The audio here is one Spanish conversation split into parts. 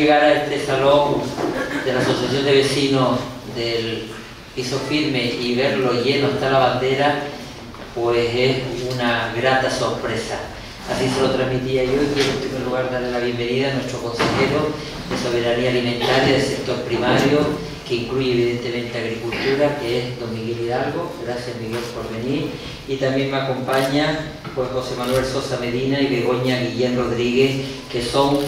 llegar a este salón de la Asociación de Vecinos del Piso Firme y verlo lleno hasta la bandera, pues es una grata sorpresa. Así se lo transmitía yo y quiero en primer lugar darle la bienvenida a nuestro consejero de Soberanía Alimentaria del sector primario, que incluye evidentemente agricultura, que es don Miguel Hidalgo. Gracias, Miguel, por venir. Y también me acompaña pues José Manuel Sosa Medina y Begoña Guillén Rodríguez, que son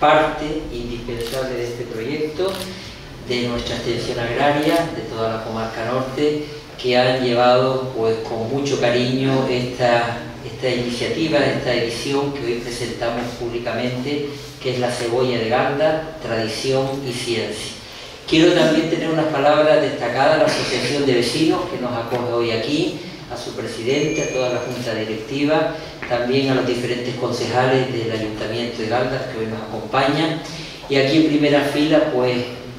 parte indispensable de este proyecto, de nuestra extensión agraria, de toda la comarca norte, que han llevado pues con mucho cariño esta iniciativa, esta edición que hoy presentamos públicamente, que es la cebolla de Galdar, tradición y ciencia. Quiero también tener unas palabras destacadas a la Asociación de Vecinos que nos acoge hoy aquí, a su presidente, a toda la junta directiva, también a los diferentes concejales del Ayuntamiento de Galdar que hoy nos acompañan, y aquí en primera fila pues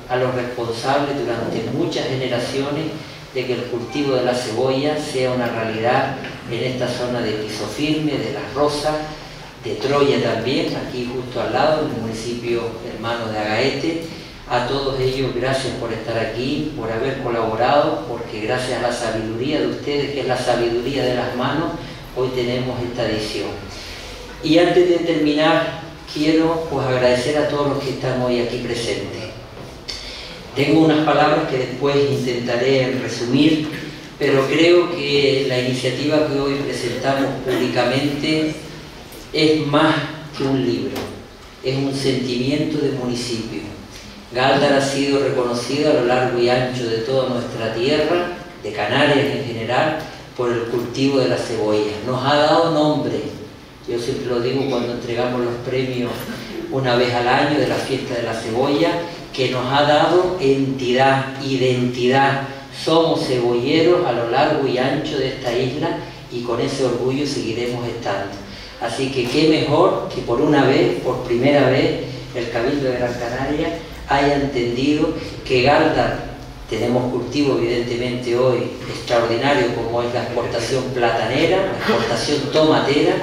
a los responsables durante muchas generaciones de que el cultivo de la cebolla sea una realidad en esta zona de Piso Firme, de Las Rosas, de Troya también, aquí justo al lado, en el municipio hermano de Agaete. A todos ellos, gracias por estar aquí, por haber colaborado, porque gracias a la sabiduría de ustedes, que es la sabiduría de las manos, hoy tenemos esta edición. Y antes de terminar, quiero pues agradecer a todos los que están hoy aquí presentes. Tengo unas palabras que después intentaré resumir, pero creo que la iniciativa que hoy presentamos públicamente es más que un libro, es un sentimiento de municipio. Galdar ha sido reconocido a lo largo y ancho de toda nuestra tierra, de Canarias en general, por el cultivo de la cebolla. Nos ha dado nombre, yo siempre lo digo cuando entregamos los premios una vez al año de la fiesta de la cebolla, que nos ha dado entidad, identidad. Somos cebolleros a lo largo y ancho de esta isla y con ese orgullo seguiremos estando. Así que qué mejor que por una vez, por primera vez, el Cabildo de Gran Canaria haya entendido que Galdar, tenemos cultivo evidentemente hoy extraordinario como es la exportación platanera, la exportación tomatera,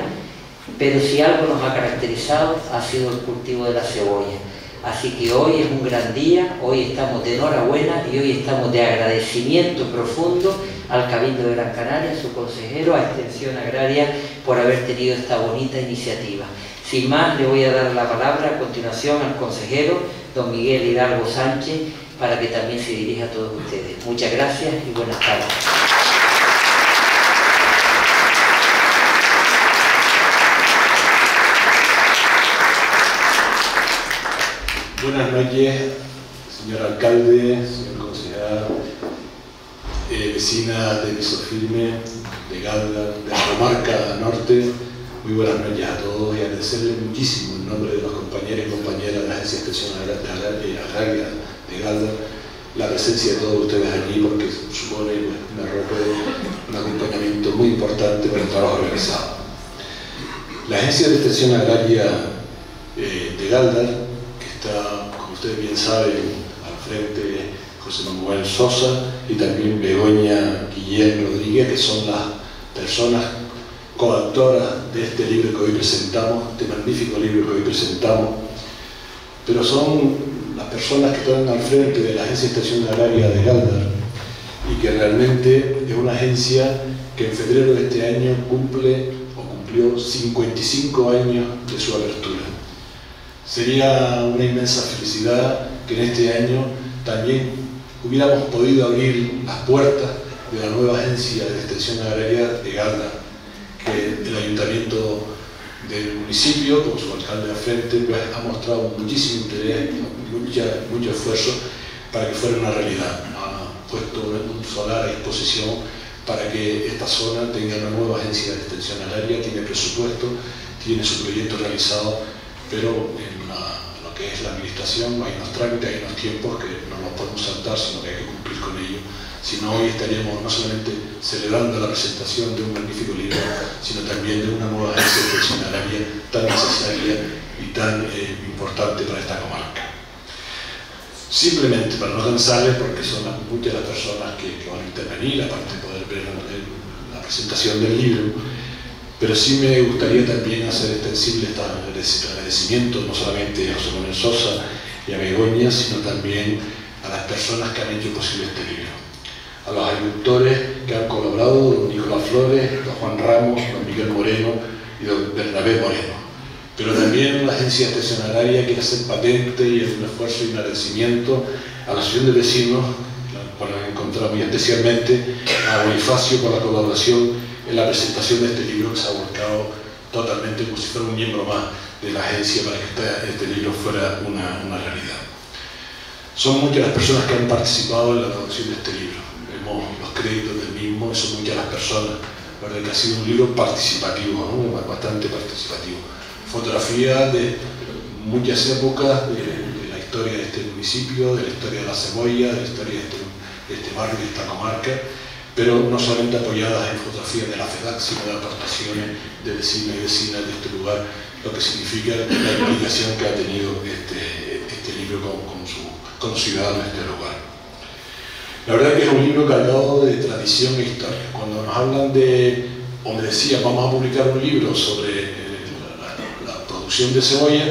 pero si algo nos ha caracterizado ha sido el cultivo de la cebolla. Así que hoy es un gran día, hoy estamos de enhorabuena y hoy estamos de agradecimiento profundo al Cabildo de Gran Canaria, a su consejero, a Extensión Agraria, por haber tenido esta bonita iniciativa. Sin más, le voy a dar la palabra a continuación al consejero, don Miguel Hidalgo Sánchez, para que también se dirija a todos ustedes. Muchas gracias y buenas tardes. Buenas noches, señor alcalde, señor concejal, vecina de Piso Firme, de Galdar, de la comarca norte. Muy buenas noches a todos y agradecerles muchísimo en nombre de los compañeros y compañeras de la Agencia de Extensión Agraria de Galdar la presencia de todos ustedes aquí, porque supone una ropa de un acompañamiento muy importante para el trabajo realizado. La Agencia de Extensión Agraria de Galdar, que está, como ustedes bien saben, al frente José Manuel Sosa y también Begoña Guillén Rodríguez, que son las personas coautoras de este libro que hoy presentamos, este magnífico libro que hoy presentamos, pero son las personas que están al frente de la Agencia de Extensión Agraria de Galdar y que realmente es una agencia que en febrero de este año cumplió 55 años de su apertura. Sería una inmensa felicidad que en este año también hubiéramos podido abrir las puertas de la nueva Agencia de Extensión Agraria de Galdar, que el ayuntamiento del municipio, con su alcalde al frente, pues, ha mostrado muchísimo interés, mucho esfuerzo para que fuera una realidad. Ha puesto un solar a disposición para que esta zona tenga una nueva agencia de extensión agraria, tiene presupuesto, tiene su proyecto realizado, pero en lo que es la administración hay unos trámites, hay unos tiempos que no los podemos saltar, sino que hay que cumplir con ellos. Si no, hoy estaríamos no solamente celebrando la presentación de un magnífico libro, sino también de una nueva agencia de extensión agraria tan necesaria y tan importante para esta comarca. Simplemente para no cansarles, porque son muchas las personas que van a intervenir, aparte de poder ver la presentación del libro, pero sí me gustaría también hacer extensible este agradecimiento no solamente a José Manuel Sosa y a Begoña, sino también a las personas que han hecho posible este libro. A los agricultores que han colaborado, don Nicolás Flores, don Juan Ramos, don Miguel Moreno y don Bernabé Moreno. Pero también la Agencia de Extensión Agraria quiere hacer patente y hacer un esfuerzo y un agradecimiento a la Asociación de Vecinos, por haber encontrado muy especialmente a Bonifacio por la colaboración en la presentación de este libro, que se ha volcado totalmente como si fuera un miembro más de la agencia para que este libro fuera una realidad. Son muchas las personas que han participado en la traducción de este libro. Vemos los créditos del mismo, son muchas las personas. La verdad que ha sido un libro participativo, ¿no? Bastante participativo. Fotografía de muchas épocas de la historia de este municipio, de la historia de la cebolla, de la historia de este barrio, de esta comarca, pero no solamente apoyadas en fotografías de la FEDAC, sino de aportaciones de vecinos y vecinas de este lugar, lo que significa la implicación que ha tenido este libro con los ciudadanos de este lugar. La verdad que es un libro cargado de tradición e historia. Cuando nos hablan de, o me decían, vamos a publicar un libro sobre la producción de cebolla,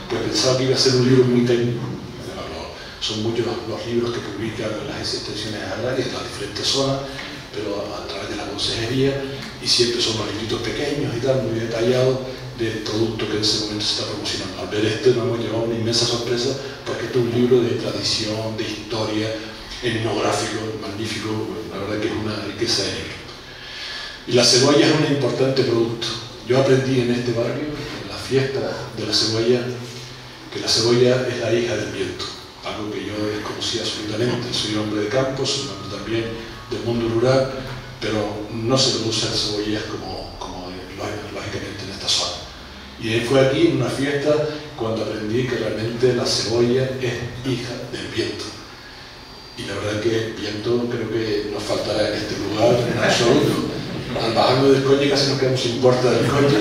pues pensaba que iba a ser un libro muy técnico. Son muchos los libros que publican las instituciones agrarias de las diferentes zonas, pero a través de la consejería, y siempre son los libritos pequeños y tal, muy detallados del producto que en ese momento se está promocionando. Al ver este nos hemos llevado una inmensa sorpresa, porque este es un libro de tradición, de historia, etnográfico, magnífico, la verdad que es una riqueza de libro. Y la cebolla es un importante producto. Yo aprendí en este barrio, en la fiesta de la cebolla, que la cebolla es la hija del viento, algo que yo desconocía absolutamente. Soy hombre de campo, soy hombre también del mundo rural, pero no se producen cebollas como lógicamente en esta zona. Y fue aquí en una fiesta cuando aprendí que realmente la cebolla es hija del viento. Y la verdad que el viento creo que nos faltará en este lugar en absoluto. Al bajarnos del coche casi nos quedamos sin puerta del coche.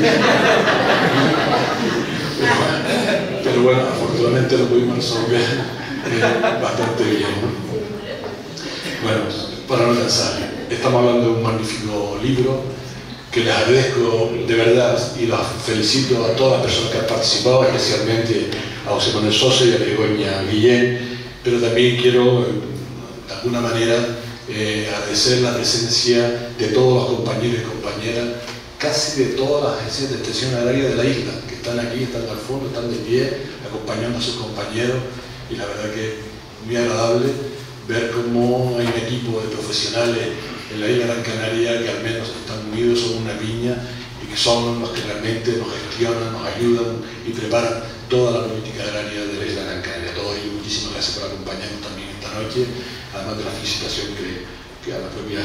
Pero bueno, afortunadamente lo pudimos resolver bastante bien. Bueno, para no cansar, estamos hablando de un magnífico libro que les agradezco de verdad y los felicito a todas las personas que han participado, especialmente a José Manuel Sosa y a Begoña Guillén, pero también quiero de alguna manera agradecer la presencia de todos los compañeros y compañeras, casi de todas las agencias de extensión agraria de la isla, que están aquí, están al fondo, están de pie, acompañando a sus compañeros, y la verdad que es muy agradable ver cómo hay un equipo de profesionales en la isla Gran Canaria que al menos están unidos, son una piña, y que son los que realmente nos gestionan, nos ayudan y preparan toda la política agraria de la isla Gran Canaria. A todos ellos, muchísimas gracias por acompañarnos también esta noche, además de la felicitación que a la propia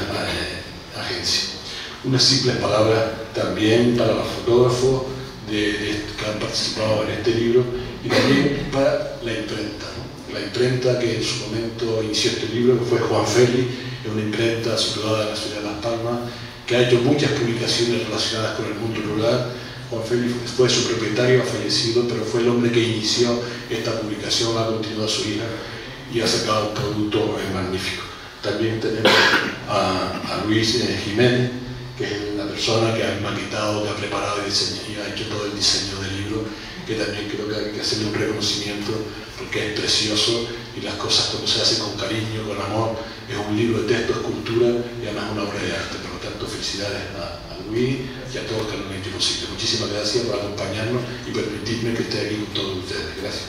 agencia. Unas simples palabras también para los fotógrafos que han participado en este libro, y también para la imprenta, ¿no? La imprenta que en su momento inició este libro, que fue Juan Félix, es una imprenta situada en la ciudad de Las Palmas, que ha hecho muchas publicaciones relacionadas con el mundo rural. Juan Félix fue su propietario, ha fallecido, pero fue el hombre que inició esta publicación, ha continuado su hija y ha sacado un producto magnífico. También tenemos a Luis Jiménez, que es la persona que ha maquetado, que ha preparado y ha hecho todo el diseño del libro, que también creo que hay que hacerle un reconocimiento porque es precioso, y las cosas cuando se hacen con cariño, con amor, es un libro de texto, es cultura y además una obra de arte. Por lo tanto, felicidades a Luis y a todos los que lo han hecho posible. Muchísimas gracias por acompañarnos y permitirme que esté aquí con todos ustedes. Gracias.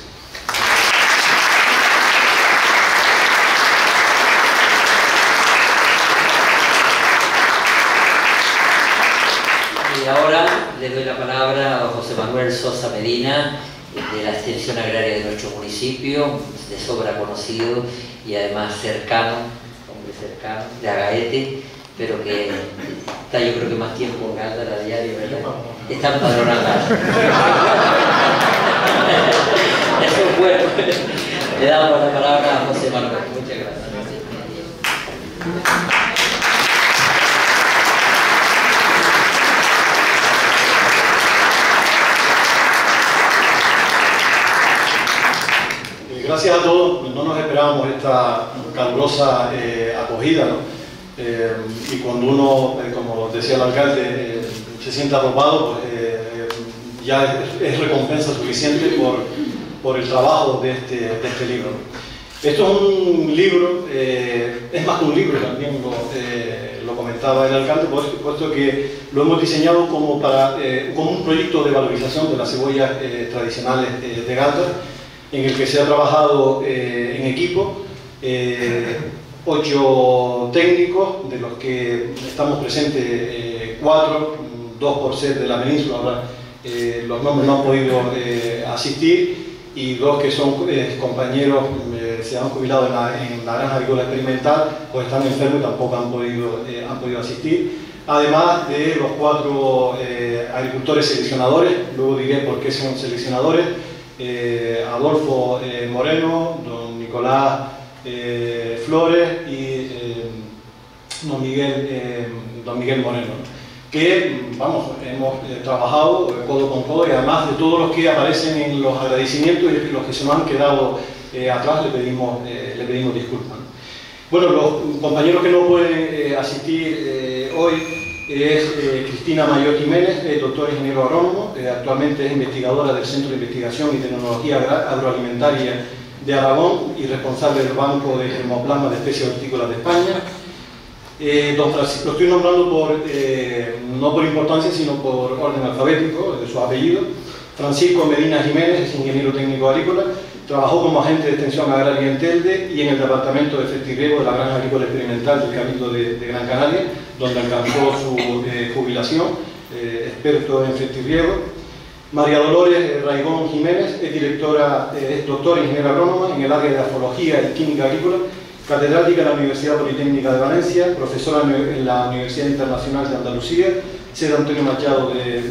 Y ahora le doy la palabra a José Manuel Sosa Medina, de la extensión agraria de nuestro municipio, de sobra conocido y además cercano, hombre cercano, de Agaete, pero que está yo creo que más tiempo en Gándara a diario, ¿verdad? Está empadronado. Eso es bueno. Le damos la palabra a José Manuel. Muchas gracias. Gracias a todos, no nos esperábamos esta calurosa acogida, ¿no? Y cuando uno, como decía el alcalde, se siente arropado, pues ya es recompensa suficiente por el trabajo de este libro. Esto es un libro, es más que un libro, también lo comentaba el alcalde, puesto que lo hemos diseñado como un proyecto de valorización de las cebollas tradicionales de Galda, en el que se ha trabajado en equipo, 8 técnicos, de los que estamos presentes 4, 2 por ser de la península, ahora los nombres no han podido asistir, y 2 que son compañeros, se han jubilado en la granja agrícola experimental, pues están enfermos y tampoco han podido asistir. Además de los 4 agricultores seleccionadores, luego diré por qué son seleccionadores, Adolfo Moreno, don Nicolás Flores y don Miguel Moreno, que hemos trabajado codo con codo, y además de todos los que aparecen en los agradecimientos y los que se nos han quedado atrás, le pedimos disculpas. Bueno, los compañeros que no pueden asistir hoy es Cristina Mayor Jiménez, doctora ingeniero agrónomo, actualmente es investigadora del Centro de Investigación y Tecnología Agroalimentaria de Aragón y responsable del Banco de Germoplasma de Especies Hortícolas de España. Lo estoy nombrando no por importancia, sino por orden alfabético de su apellido. Francisco Medina Jiménez es ingeniero técnico agrícola, trabajó como agente de extensión agraria en Telde y en el departamento de Fertirriego de la Granja Agrícola Experimental del Cabildo de Gran Canaria, donde alcanzó su jubilación, experto en fertirriego. María Dolores Raigón Jiménez es doctora ingeniera agrónoma en el área de astrología y química agrícola, catedrática en la Universidad Politécnica de Valencia, profesora en la Universidad Internacional de Andalucía, sede Antonio Machado de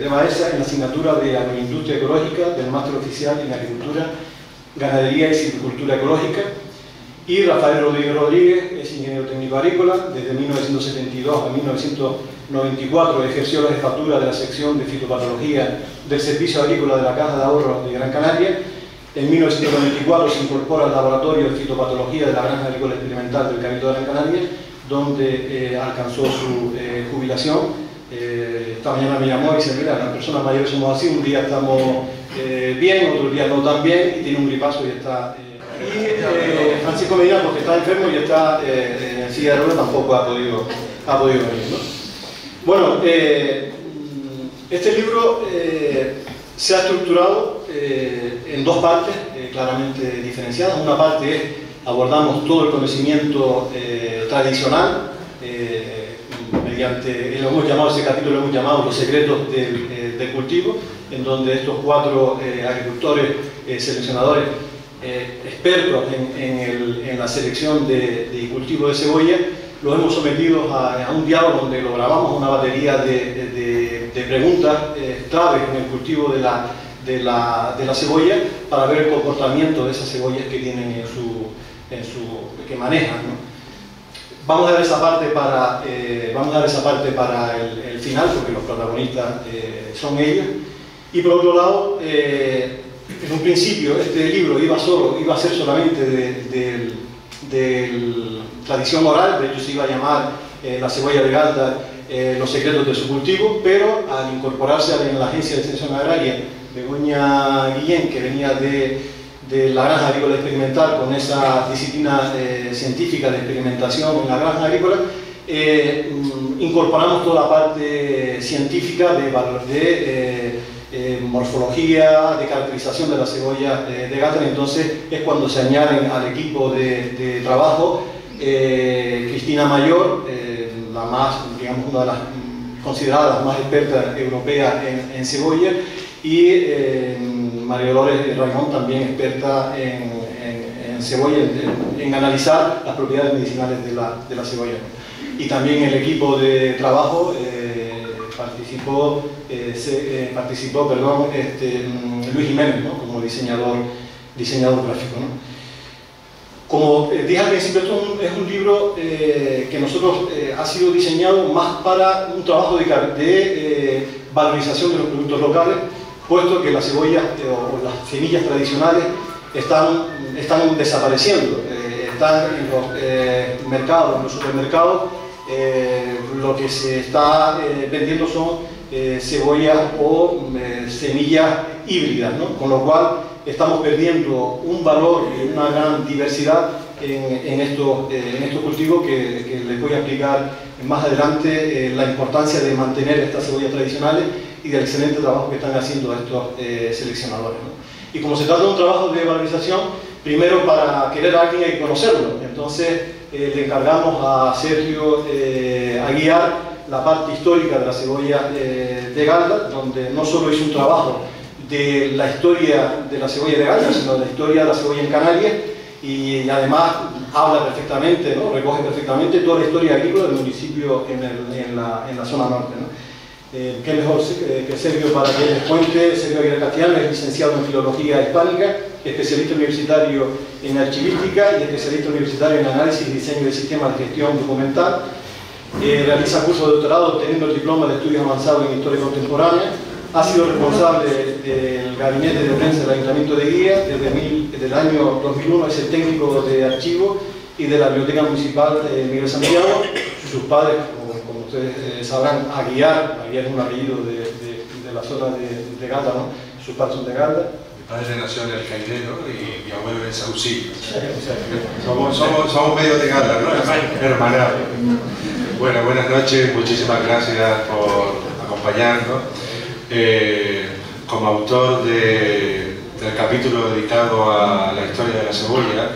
Baeza, en la asignatura de Agroindustria Ecológica del Máster Oficial en Agricultura, Ganadería y Silvicultura Ecológica. Y Rafael Rodríguez es ingeniero técnico agrícola, desde 1972 a 1994 ejerció la jefatura de la sección de fitopatología del Servicio Agrícola de la Caja de Ahorros de Gran Canaria. En 1994 se incorpora al Laboratorio de Fitopatología de la Granja Agrícola Experimental del Cabildo de Gran Canaria, donde alcanzó su jubilación. Esta mañana me llamó y dice: mira, las personas mayores somos así, un día estamos bien, otro día no tan bien, y tiene un gripazo y está... y Francisco Medina, porque está enfermo y está en silla de ruedas, tampoco ha podido venir, ¿no? Bueno, este libro se ha estructurado en 2 partes claramente diferenciadas. Una parte es, abordamos todo el conocimiento tradicional, mediante, ese capítulo lo hemos llamado Los secretos del cultivo, en donde estos 4 agricultores seleccionadores expertos en la selección y cultivo de cebolla, los hemos sometido a un diálogo donde lo grabamos una batería de preguntas claves en el cultivo de la cebolla, para ver el comportamiento de esas cebollas que tienen que manejan, ¿no? Vamos a dar esa parte para el final, porque los protagonistas son ellos. Y por otro lado, en un principio este libro iba a ser solamente de tradición oral, de hecho se iba a llamar La cebolla de Galda, los secretos de su cultivo, pero al incorporarse en la Agencia de Extensión Agraria Begoña Guillén, que venía de la Granja Agrícola Experimental, con esa disciplina científica de experimentación en la granja agrícola, incorporamos toda la parte científica de morfología, de caracterización de la cebolla de Galda. Entonces es cuando se añaden al equipo de trabajo Cristina Mayor, una de las consideradas las más expertas europeas en cebolla, y María Dolores Raigón, también experta en cebolla, en analizar las propiedades medicinales de la cebolla. Y también el equipo de trabajo participó Luis Jiménez, ¿no? Como diseñador gráfico, ¿no? Como dije al principio, esto es un libro que nosotros ha sido diseñado más para un trabajo de valorización de los productos locales, puesto que las cebollas o las semillas tradicionales están desapareciendo, están en los mercados, en los supermercados. Lo que se está vendiendo son cebollas o semillas híbridas, ¿no? Con lo cual estamos perdiendo un valor y una gran diversidad en estos cultivos que les voy a explicar más adelante, la importancia de mantener estas cebollas tradicionales y del excelente trabajo que están haciendo estos seleccionadores, ¿no? Y como se trata de un trabajo de valorización, primero para querer a alguien hay que conocerlo. Entonces le encargamos a Sergio a guiar la parte histórica de la cebolla de Galdar, donde no solo hizo un trabajo de la historia de la cebolla de Galdar, sino de la historia de la cebolla en Canarias, y además habla perfectamente, ¿no? Recoge perfectamente toda la historia agrícola del municipio en la zona norte, ¿no? Qué mejor que Sergio para que les cuente. Sergio Aguirre Castellano es licenciado en Filología Hispánica, especialista universitario en Archivística y especialista universitario en Análisis y Diseño de Sistemas de Gestión Documental. Realiza cursos de doctorado obteniendo el diploma de Estudios Avanzados en Historia Contemporánea. Ha sido responsable del gabinete de prensa del Ayuntamiento de Guía desde el año 2001, es el técnico de archivo y de la Biblioteca Municipal Miguel Santiago. Sus padres, como ustedes sabrán, Aguiar es un apellido de la zona de Galdar, ¿no? Sus padres son de Galdar. Mi padre nació en el Caidero y mi abuelo en Saucillo. Somos medio de Galdar, ¿no? Hermanados. Bueno, buenas noches, muchísimas gracias por acompañarnos. Como autor del capítulo dedicado a la historia de la cebolla,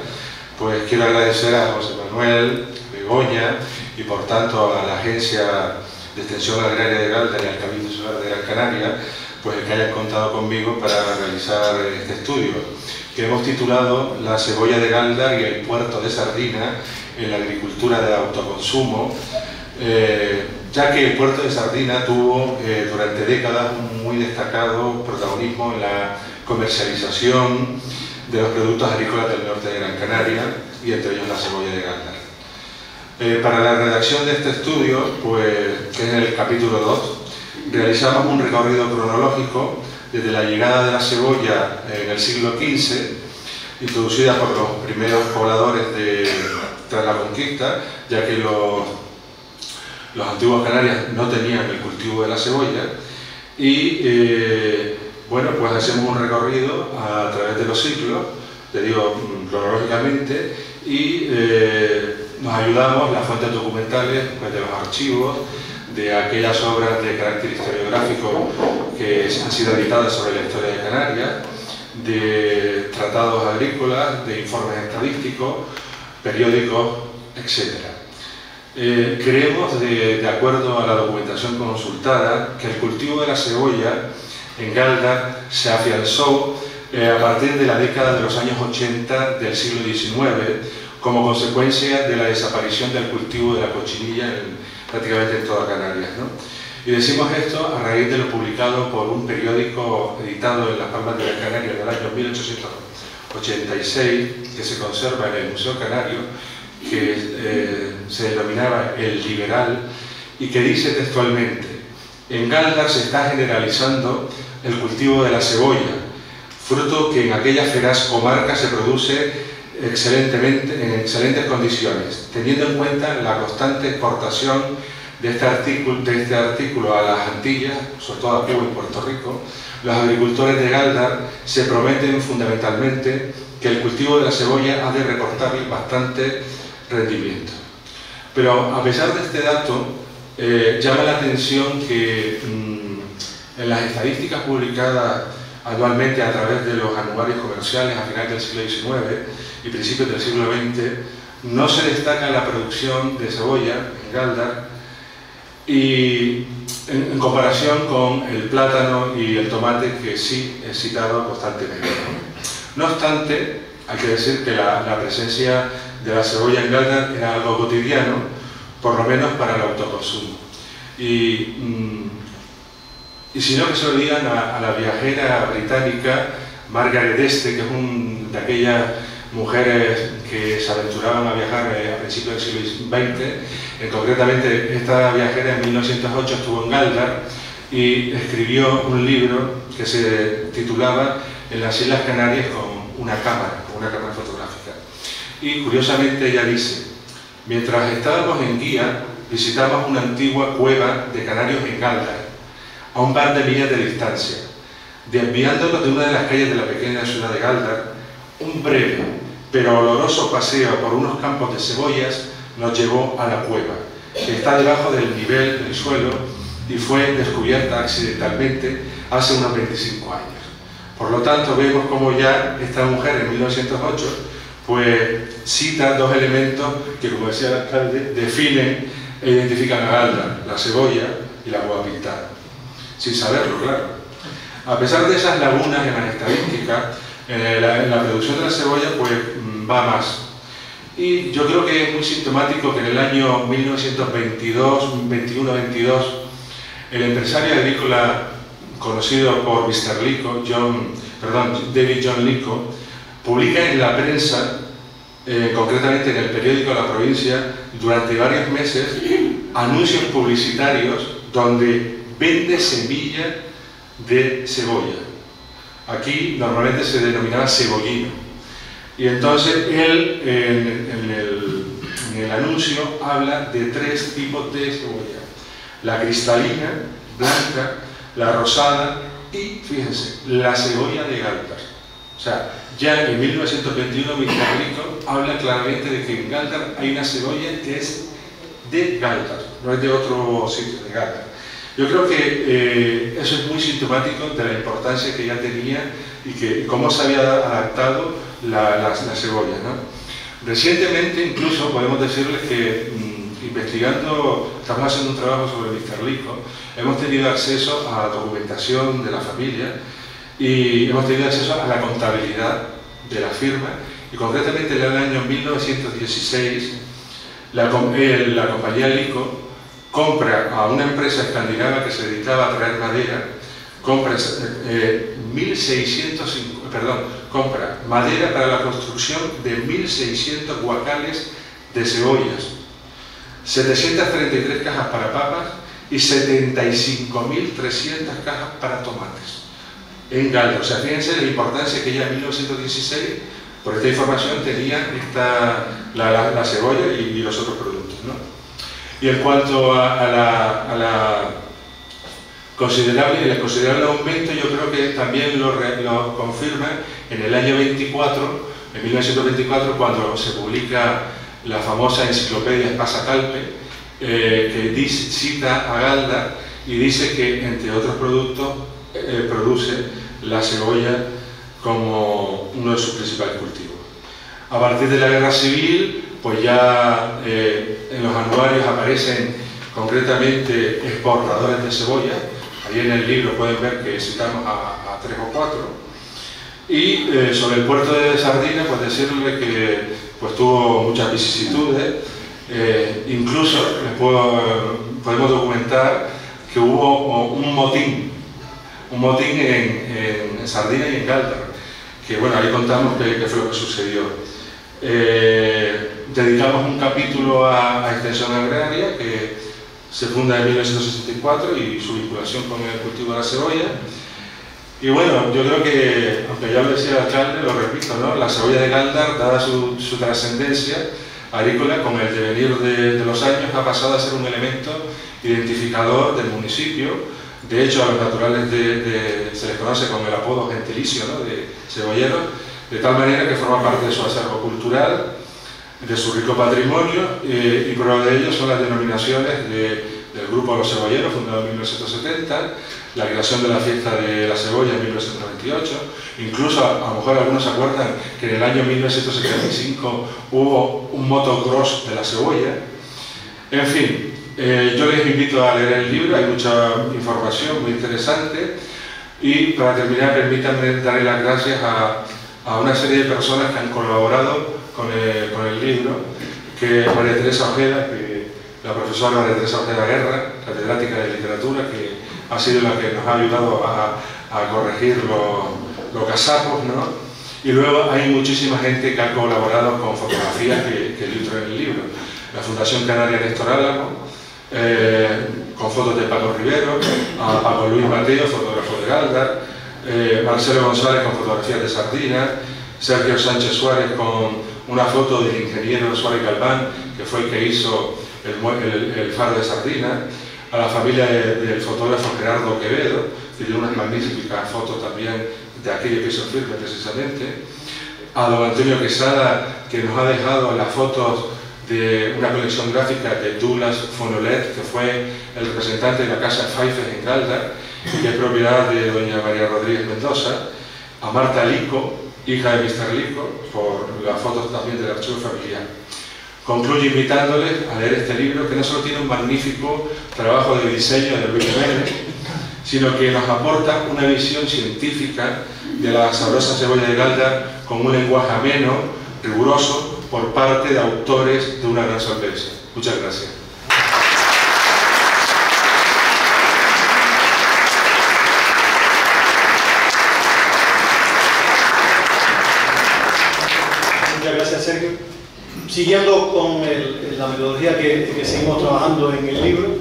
pues quiero agradecer a José Manuel Begoña y por tanto a la Agencia de Extensión Agraria de Galdar y al Cabildo Insular de Gran Canaria, pues que hayan contado conmigo para realizar este estudio, que hemos titulado La cebolla de Galdar y el puerto de Sardina en la agricultura de autoconsumo, ya que el puerto de Sardina tuvo durante décadas un muy destacado protagonismo en la comercialización de los productos agrícolas del norte de Gran Canaria y entre ellos la cebolla de Galdar. Para la redacción de este estudio, pues, que es el capítulo 2, realizamos un recorrido cronológico desde la llegada de la cebolla en el siglo XV, introducida por los primeros pobladores tras la conquista, ya que los antiguos canarios no tenían el cultivo de la cebolla, y bueno, pues hacemos un recorrido a través de los siglos, te digo cronológicamente, y nos ayudamos las fuentes documentales, pues, de los archivos, de aquellas obras de carácter historiográfico que han sido editadas sobre la historia de Canarias, de tratados agrícolas, de informes estadísticos, periódicos, etc. Creemos, de acuerdo a la documentación consultada, que el cultivo de la cebolla en Galdar se afianzó a partir de la década de los años 80 del siglo XIX, como consecuencia de la desaparición del cultivo de la cochinilla prácticamente en toda Canarias, ¿no? Y decimos esto a raíz de lo publicado por un periódico editado en Las Palmas de Gran Canaria del año 1886, que se conserva en el Museo Canario, que se denominaba El Liberal, y que dice textualmente: en Galdar se está generalizando el cultivo de la cebolla, fruto que en aquella feraz comarca se produce en excelentes condiciones, teniendo en cuenta la constante exportación de este artículo a las Antillas, sobre todo a Cuba y Puerto Rico. Los agricultores de Galdar se prometen fundamentalmente que el cultivo de la cebolla ha de reportarle bastante rendimiento. Pero a pesar de este dato, llama la atención que en las estadísticas publicadas anualmente a través de los anuarios comerciales a finales del siglo XIX y principios del siglo XX, no se destaca la producción de cebolla en Galdar, y en comparación con el plátano y el tomate, que sí he citado constantemente. No obstante, hay que decir que la presencia de la cebolla en Galdar era algo cotidiano, por lo menos para el autoconsumo. Y si no, que se lo digan a la viajera británica Margaret Este, que es de aquellas mujeres que se aventuraban a viajar a principios del siglo XX. Concretamente, esta viajera en 1908 estuvo en Galdar y escribió un libro que se titulaba En las Islas Canarias con una cámara fotográfica. Y curiosamente ella dice: mientras estábamos en Guía, visitamos una antigua cueva de canarios en Galdar, a un par de millas de distancia. desviándonos de una de las calles de la pequeña ciudad de Galdar. Un breve pero oloroso paseo por unos campos de cebollas nos llevó a la cueva, que está debajo del nivel del suelo y fue descubierta accidentalmente hace unos 25 años. Por lo tanto, vemos como ya esta mujer en 1908 pues cita dos elementos que, como decía el alcalde, definen e identifican a Galdar: la cebolla y la cueva pintada. Sin saberlo, claro. A pesar de esas lagunas en la estadística, en la producción de la cebolla pues va más. Y yo creo que es muy sintomático que en el año 1921-22 el empresario agrícola conocido por Mr. Lico, David John Lico, publica en la prensa, concretamente en el periódico La Provincia, durante varios meses, anuncios publicitarios donde vende semilla de cebolla. Aquí normalmente se denominaba cebollino. Y entonces él en el anuncio habla de tres tipos de cebolla: la cristalina, blanca, la rosada y, fíjense, la cebolla de Galdar. O sea, ya en 1921 Mr. Lico habla claramente de que en Galdar hay una cebolla que es de Galdar, no es de otro sitio, de Galdar. Yo creo que eso es muy sintomático de la importancia que ya tenía y cómo se había adaptado la cebolla, ¿no? Recientemente, incluso, podemos decirles que investigando, estamos haciendo un trabajo sobre Mr. Lico, hemos tenido acceso a documentación de la familia y hemos tenido acceso a la contabilidad de la firma, y concretamente en el año 1916 la compañía Lico compra a una empresa escandinava que se dedicaba a traer madera, compra madera para la construcción de 1.600 guacales de cebollas, 733 cajas para papas y 75.300 cajas para tomates en Galdar. O sea, fíjense la importancia que ya en 1916, por esta información, tenía la cebolla y los otros productos, ¿no? Y en cuanto a la considerable aumento, yo creo que también lo confirma en el año 24, en 1924, cuando se publica la famosa enciclopedia Espasa-Calpe, que cita a Galdar y dice que, entre otros productos, produce la cebolla como uno de sus principales cultivos. A partir de la Guerra Civil, pues ya en los anuarios aparecen concretamente exportadores de cebolla. Ahí en el libro pueden ver que citamos a 3 o 4. Y sobre el puerto de Sardina, pues decirle que pues tuvo muchas vicisitudes. Incluso podemos documentar que hubo un motín en Sardina y en Galdar, que bueno, ahí contamos qué fue lo que sucedió. Dedicamos un capítulo a extensión agraria, que se funda en 1964, y su vinculación con el cultivo de la cebolla. Y bueno, yo creo que, aunque ya lo decía el alcalde, lo repito, ¿no? La cebolla de Galdar, dada su trascendencia agrícola, con el devenir de los años, ha pasado a ser un elemento identificador del municipio. De hecho, a los naturales se les conoce con el apodo gentilicio, ¿no?, de cebolleros, de tal manera que forma parte de su acervo cultural, de su rico patrimonio, y prueba de ello son las denominaciones del Grupo Los Cebolleros, fundado en 1970, la creación de la Fiesta de la Cebolla en 1998, incluso a lo mejor algunos se acuerdan que en el año 1975 hubo un motocross de la cebolla. En fin, yo les invito a leer el libro, hay mucha información muy interesante, y para terminar permítanme darle las gracias a una serie de personas que han colaborado con el libro, que María Teresa Ojeda, la profesora María Teresa Ojeda Guerra, catedrática de literatura, que ha sido la que nos ha ayudado a corregir los casapos, ¿no? Y luego hay muchísima gente que ha colaborado con fotografías que ilustran el libro. La Fundación Canaria Néstor Álamo, con fotos de Paco Rivero, a Paco Luis Mateo, fotógrafo de Galdar, Marcelo González con fotografías de Sardina, Sergio Sánchez Suárez con una foto del ingeniero Suárez Galván, que fue el que hizo el faro de Sardina, a la familia del fotógrafo Gerardo Quevedo, que tiene unas magníficas fotos también de aquello que hizo firme precisamente, a don Antonio Quesada, que nos ha dejado las fotos de una colección gráfica de Douglas Fonolet, que fue el representante de la casa Pfeiffer en Galdar, que es propiedad de doña María Rodríguez Mendoza, a Marta Lico, hija de Mr. Lico, por las fotos también del archivo familiar. Concluyo invitándoles a leer este libro, que no solo tiene un magnífico trabajo de diseño de Luis Jiménez, sino que nos aporta una visión científica de la sabrosa cebolla de Galdar con un lenguaje ameno, riguroso, por parte de autores de una gran solvencia. Muchas gracias. Muchas gracias, Sergio. Siguiendo con la metodología que seguimos trabajando en el libro,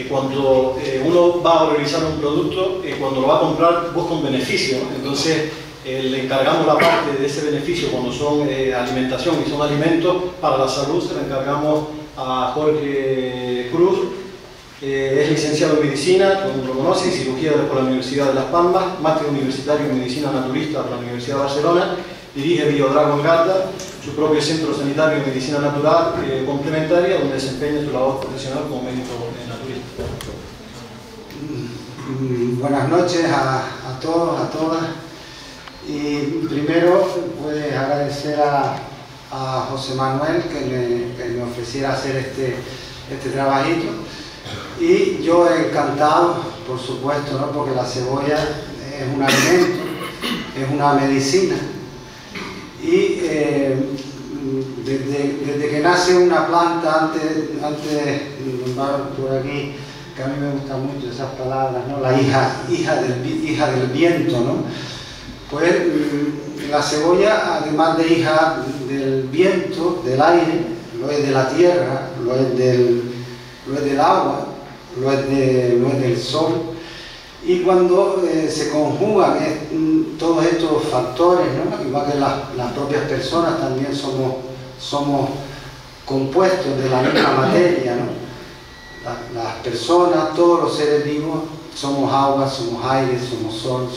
cuando uno va a revisar un producto, cuando lo va a comprar busca un beneficio, ¿no? Entonces le encargamos la parte de ese beneficio cuando son alimentación y son alimentos para la salud, se la encargamos a Jorge Cruz. Es licenciado en medicina, como lo conocen, cirugía por la Universidad de Las Palmas, máster universitario en medicina naturista por la Universidad de Barcelona, dirige Biodrago en Galdar, su propio centro sanitario en medicina natural complementaria, donde desempeña su labor profesional como médico naturista. Buenas noches a todos, a todas. Y primero, pues agradecer a José Manuel que me ofreciera hacer este trabajito. Y yo encantado, por supuesto, ¿no? Porque la cebolla es un alimento, es una medicina. Y desde que nace una planta, antes por aquí, que a mí me gustan mucho esas palabras, ¿no? La hija del viento, ¿no? Pues la cebolla, además de hija del viento, del aire, lo es de la tierra, lo es del agua, lo es del sol. Y cuando se conjugan todos estos factores, ¿no? Igual que las propias personas también somos compuestos de la misma materia, ¿no? Las personas, todos los seres vivos, somos agua, somos aire, somos sol,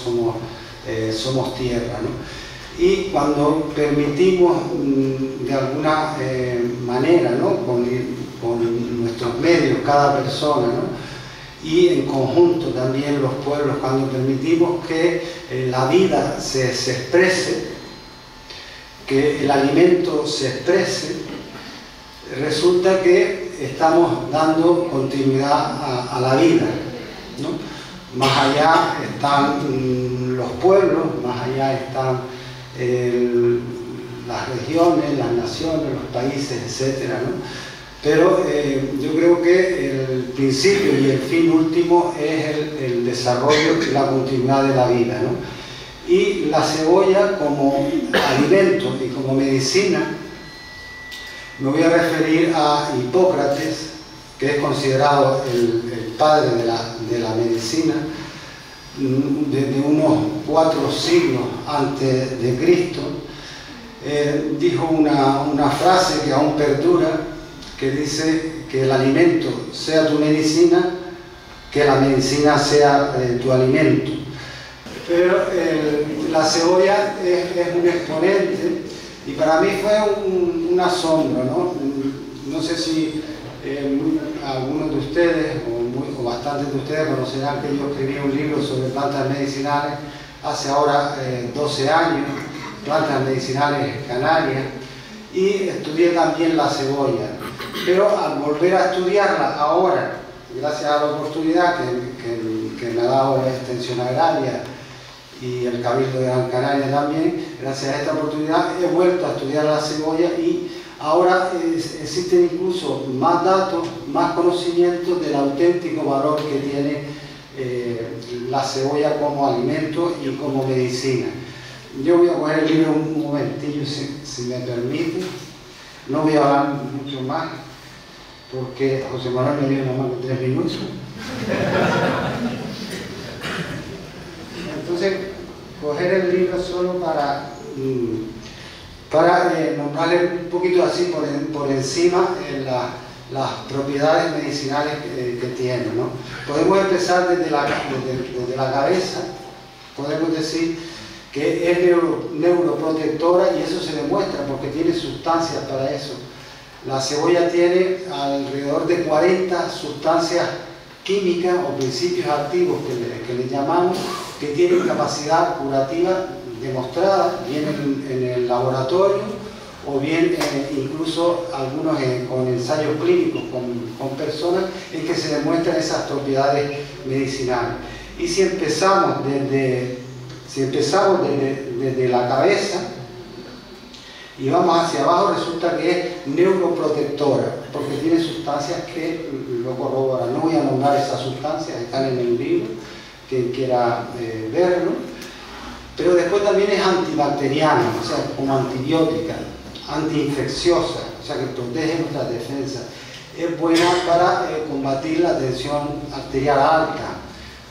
somos tierra, ¿no? Y cuando permitimos de alguna manera, ¿no? con nuestros medios, cada persona, ¿no? Y en conjunto también los pueblos, cuando permitimos que la vida se exprese, que el alimento se exprese, resulta que estamos dando continuidad a la vida, ¿no? Más allá están los pueblos, más allá están las regiones, las naciones, los países, etcétera, ¿no? Pero yo creo que el principio y el fin último es el desarrollo y la continuidad de la vida, ¿no? Y la cebolla como alimento y como medicina, me voy a referir a Hipócrates, que es considerado el padre de la medicina, desde unos 4 siglos antes de Cristo. Dijo una frase que aún perdura, que dice que el alimento sea tu medicina, que la medicina sea tu alimento. Pero la cebolla es un exponente y para mí fue un asombro, ¿no? No sé si algunos de ustedes o bastantes de ustedes conocerán que yo escribí un libro sobre plantas medicinales hace ahora 12 años, plantas medicinales canarias, y estudié también la cebolla. Pero al volver a estudiarla ahora, gracias a la oportunidad que me ha dado la Extensión Agraria y el Cabildo de Gran Canaria también, gracias a esta oportunidad he vuelto a estudiar la cebolla y ahora existen incluso más datos, más conocimientos del auténtico valor que tiene la cebolla como alimento y como medicina. Yo voy a coger el libro un momentillo, si me permite. No voy a hablar mucho más, porque José Manuel me dio nada más de 3 minutos. Entonces, coger el libro solo para nombrarle un poquito así por encima las propiedades medicinales que tiene, ¿no? Podemos empezar desde la cabeza, podemos decir que es neuroprotectora, y eso se demuestra porque tiene sustancias para eso. La cebolla tiene alrededor de 40 sustancias químicas o principios activos que le llamamos, que tienen capacidad curativa demostrada, bien en el laboratorio o bien incluso algunos con ensayos clínicos con personas en que se demuestran esas propiedades medicinales. Y si empezamos desde la cabeza y vamos hacia abajo, resulta que es neuroprotectora, porque tiene sustancias que lo corroboran. No voy a nombrar esas sustancias, están en el libro, quien quiera verlo. Pero después también es antibacteriana, o sea, como antibiótica, antiinfecciosa, o sea, que protege nuestras defensas. Es buena para combatir la tensión arterial alta,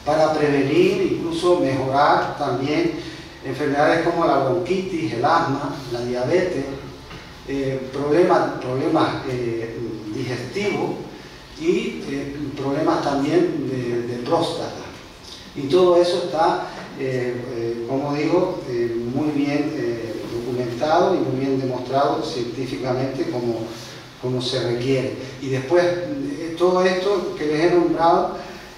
para prevenir, incluso mejorar también enfermedades como la bronquitis, el asma, la diabetes, problemas digestivos y problemas también de próstata. Y todo eso está, como digo, muy bien documentado y muy bien demostrado científicamente como se requiere. Y después, todo esto que les he nombrado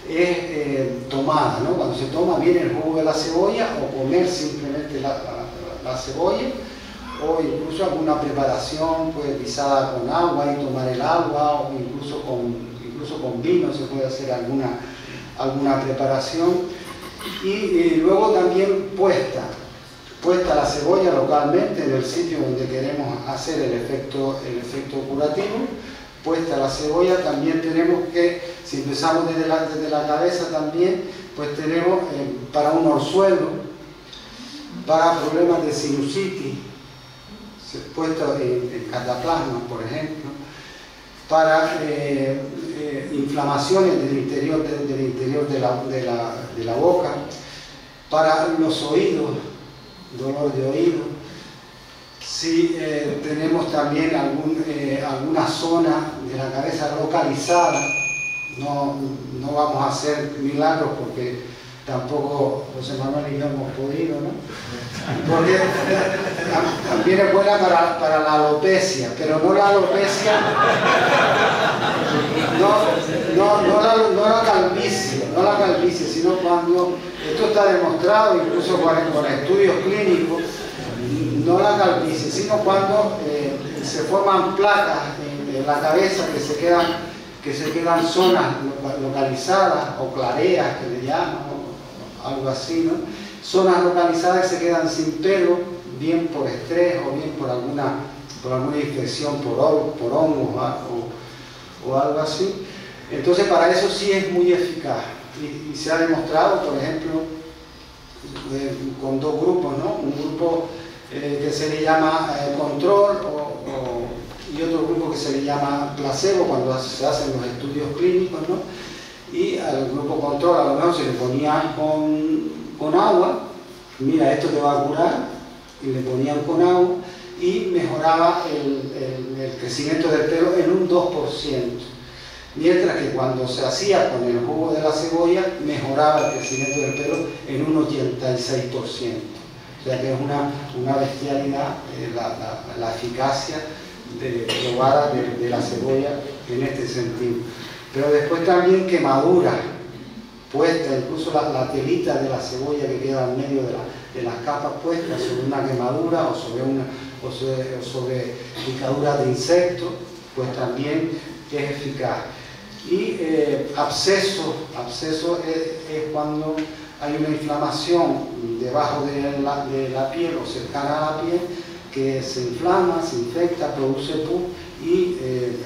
es tomada, ¿no? Cuando se toma bien el jugo de la cebolla, o comer simplemente la cebolla, o incluso alguna preparación, pues pisada con agua y tomar el agua, o incluso con vino se puede hacer alguna preparación. Y luego también puesta la cebolla localmente en el sitio donde queremos hacer el efecto curativo. Puesta la cebolla, también tenemos que, si empezamos desde la cabeza también, pues tenemos para un orzuelo, para problemas de sinusitis, puesto en cataplasma, por ejemplo, para inflamaciones del interior de la boca, para los oídos, dolor de oído. Si tenemos también alguna zona de la cabeza localizada, no vamos a hacer milagros porque tampoco José Manuel y yo hemos podido, ¿no? Porque también es buena para la alopecia, pero no la alopecia, no la calvicie, sino cuando, esto está demostrado incluso con estudios clínicos, no la calvicie, sino cuando se forman placas en la cabeza que se quedan zonas localizadas, o clareas que le llaman, o algo así, ¿no? Zonas localizadas que se quedan sin pelo, bien por estrés o bien por alguna infección por hongos o algo así. Entonces para eso sí es muy eficaz y se ha demostrado, por ejemplo, con dos grupos, ¿no? Un grupo que se le llama control y otro grupo que se le llama placebo cuando se hacen los estudios clínicos, ¿no? Y al grupo control a lo mejor se le ponía con agua, mira, esto te va a curar, y le ponían con agua y mejoraba el crecimiento del pelo en un 2%, mientras que cuando se hacía con el jugo de la cebolla mejoraba el crecimiento del pelo en un 86%. O sea que es una bestialidad la eficacia probada de la cebolla en este sentido. Pero después también quemadura puesta, incluso la telita de la cebolla que queda en medio de las capas puestas sobre una quemadura o sobre picadura de insectos, pues también es eficaz. Y absceso es cuando hay una inflamación debajo de la piel o cercana a la piel, que se inflama, se infecta, produce pus y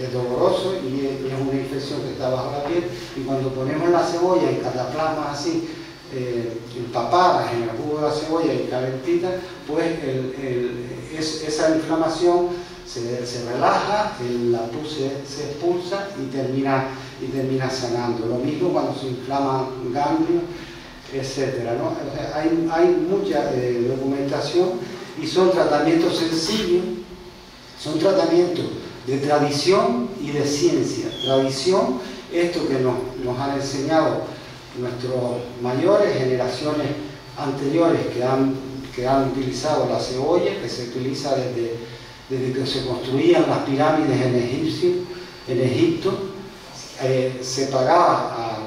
es doloroso y es una infección que está bajo la piel. Y cuando ponemos la cebolla en cataplasmas así, empapadas en el jugo de la cebolla y calentita, pues esa inflamación se relaja, la pus se expulsa y termina sanando. Lo mismo cuando se inflaman ganglios, etcétera, ¿no? Hay mucha documentación y son tratamientos sencillos, son tratamientos de tradición y de ciencia. Tradición, esto que nos han enseñado nuestros mayores, generaciones anteriores que han utilizado la cebolla, que se utiliza desde que se construían las pirámides en Egipto. Se pagaba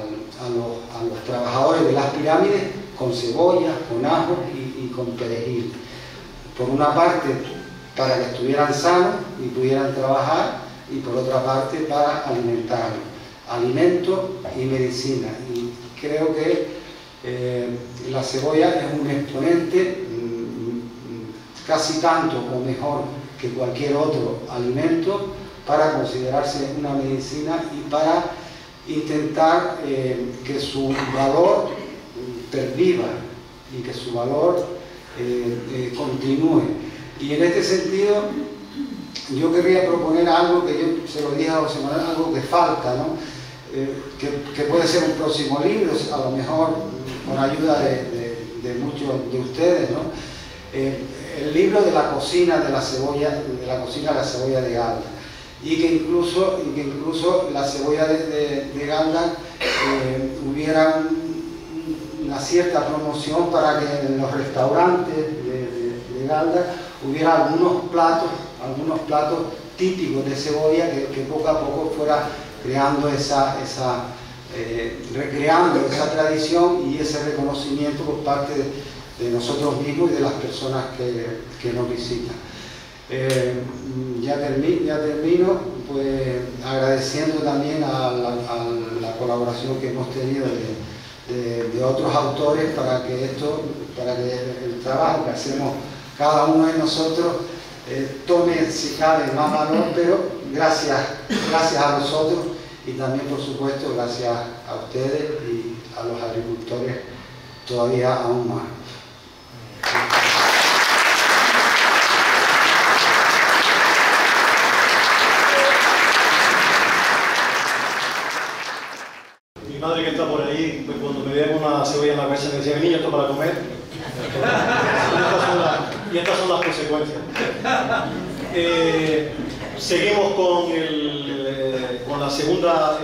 a los trabajadores de las pirámides con cebolla, con ajo y con perejil. Por una parte, para que estuvieran sanos y pudieran trabajar, y por otra parte, para alimentarlos. Alimento y medicina. Y creo que la cebolla es un exponente casi tanto o mejor que cualquier otro alimento para considerarse una medicina y para intentar que su valor perviva y que su valor continúe. Y en este sentido yo querría proponer algo que yo se lo dije a José Manuel, algo que falta, ¿no? Que puede ser un próximo libro, a lo mejor con ayuda de muchos de ustedes, ¿no? El libro de la cocina de la cebolla de Galda, y que incluso la cebolla de Galda hubiera una cierta promoción para que en los restaurantes de Galda hubiera algunos platos típicos de cebolla que poco a poco fuera creando recreando esa tradición y ese reconocimiento por parte de nosotros mismos y de las personas que nos visitan. Ya termino, pues agradeciendo también a la colaboración que hemos tenido de otros autores para que el trabajo que hacemos cada uno de nosotros tome, si cabe, más valor, pero gracias a nosotros y también, por supuesto, gracias a ustedes y a los agricultores todavía aún más. Mi madre, que está por ahí, pues cuando me veía con una cebolla en la cabeza me decía: niño, esto para comer. Y estas son las consecuencias. Seguimos con la segunda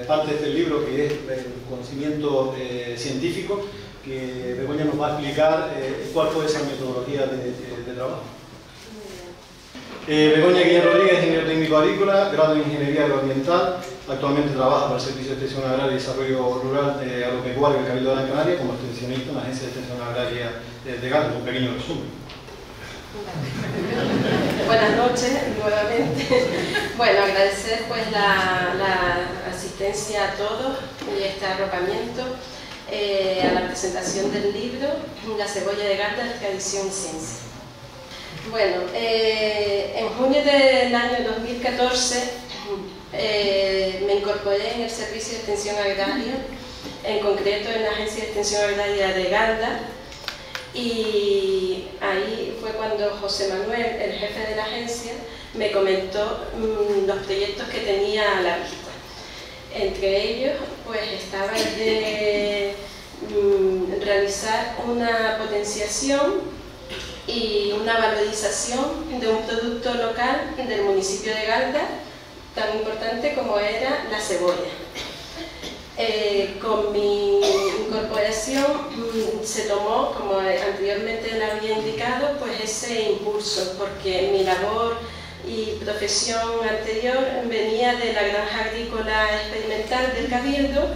parte de este libro, que es el conocimiento científico, que Begoña nos va a explicar cuál fue esa metodología de trabajo. Begoña Guillén Rodríguez, ingeniero técnico agrícola, grado en ingeniería agroambiental. Actualmente trabaja para el Servicio de Extensión Agraria y Desarrollo Rural Agropecuario del Cabildo de Gran Canaria como extensionista en la Agencia de Extensión Agraria de Galda. Un pequeño resumen. Buenas noches nuevamente. Bueno, agradecer pues la asistencia a todos y este arropamiento a la presentación del libro La cebolla de Galda, tradición y ciencia. Bueno, en junio del año 2014 me incorporé en el Servicio de Extensión Agraria, en concreto en la Agencia de Extensión Agraria de Galda, y ahí fue cuando José Manuel, el jefe de la agencia, me comentó los proyectos que tenía a la vista. Entre ellos pues estaba el de realizar una potenciación y una valorización de un producto local del municipio de Galda, tan importante como era la cebolla. Con mi incorporación se tomó, como anteriormente le había indicado, pues ese impulso, porque mi labor y profesión anterior venía de la granja agrícola experimental del Cabildo,